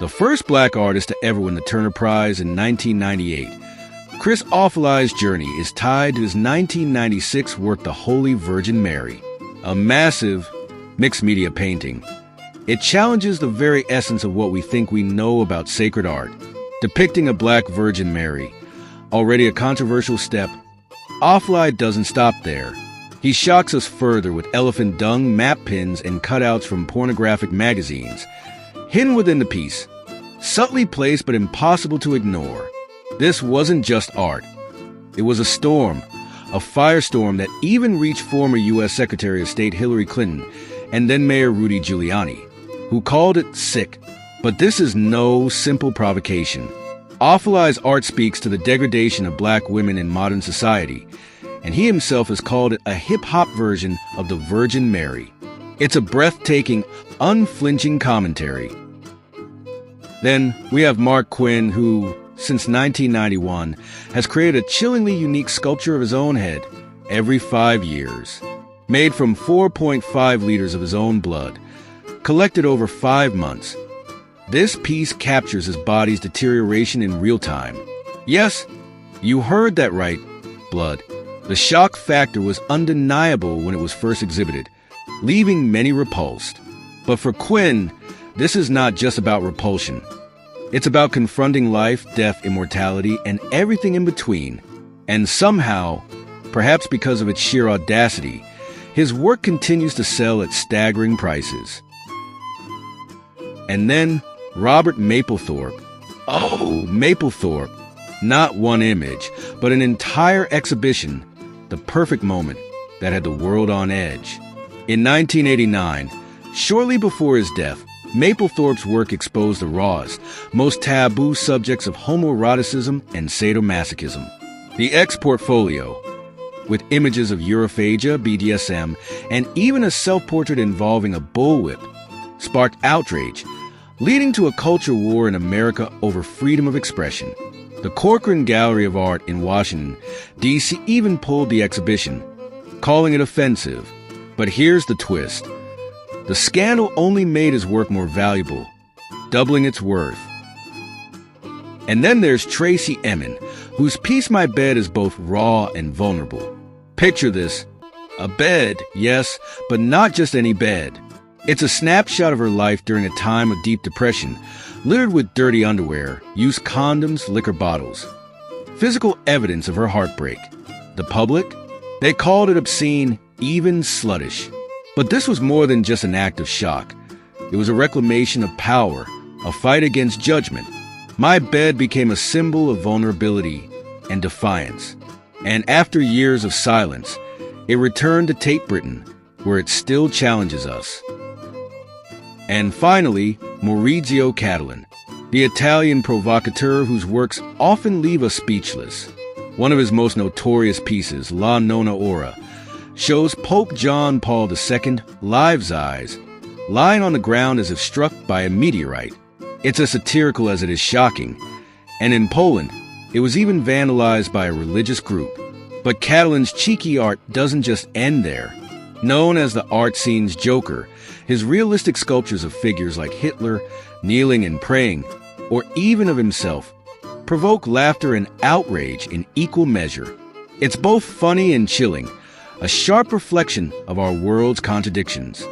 the first black artist to ever win the Turner Prize in 1998. Chris Offolai's journey is tied to his 1996 work The Holy Virgin Mary, a massive mixed-media painting. It challenges the very essence of what we think we know about sacred art. Depicting a black Virgin Mary, already a controversial step, Offolai doesn't stop there. He shocks us further with elephant dung, map pins, and cutouts from pornographic magazines. Hidden within the piece, subtly placed but impossible to ignore. This wasn't just art. It was a storm, a firestorm that even reached former U.S. Secretary of State Hillary Clinton and then Mayor Rudy Giuliani, who called it sick. But this is no simple provocation. Offolai's art speaks to the degradation of black women in modern society, and he himself has called it a hip-hop version of the Virgin Mary. It's a breathtaking, unflinching commentary. Then we have Mark Quinn, who, since 1991, has created a chillingly unique sculpture of his own head every 5 years. Made from 4.5 liters of his own blood, collected over 5 months. This piece captures his body's deterioration in real time. Yes, you heard that right, blood. The shock factor was undeniable when it was first exhibited, leaving many repulsed. But for Quinn, this is not just about repulsion. It's about confronting life, death, immortality, and everything in between. And somehow, perhaps because of its sheer audacity, his work continues to sell at staggering prices. And then, Robert Mapplethorpe. Oh, Mapplethorpe. Not one image, but an entire exhibition. The perfect moment that had the world on edge. In 1989, shortly before his death, Mapplethorpe's work exposed the rawest, most taboo subjects of homoeroticism and sadomasochism. The X portfolio, with images of Europhagia, BDSM, and even a self-portrait involving a bullwhip, sparked outrage, leading to a culture war in America over freedom of expression. The Corcoran Gallery of Art in Washington, D.C. even pulled the exhibition, calling it offensive. But here's the twist. The scandal only made his work more valuable, doubling its worth. And then there's Tracey Emin, whose piece My Bed is both raw and vulnerable. Picture this. A bed, yes, but not just any bed. It's a snapshot of her life during a time of deep depression, littered with dirty underwear, used condoms, liquor bottles. Physical evidence of her heartbreak. The public? They called it obscene, even sluttish. But this was more than just an act of shock. It was a reclamation of power, a fight against judgment. My Bed became a symbol of vulnerability and defiance. And after years of silence, it returned to Tate Britain, where it still challenges us. And finally, Maurizio Cattelan, the Italian provocateur whose works often leave us speechless. One of his most notorious pieces, La Nona Ora, shows Pope John Paul II, live's eyes, lying on the ground as if struck by a meteorite. It's as satirical as it is shocking. And in Poland, it was even vandalized by a religious group. But Cattelan's cheeky art doesn't just end there. Known as the art scene's Joker, his realistic sculptures of figures like Hitler, kneeling and praying, or even of himself, provoke laughter and outrage in equal measure. It's both funny and chilling, a sharp reflection of our world's contradictions.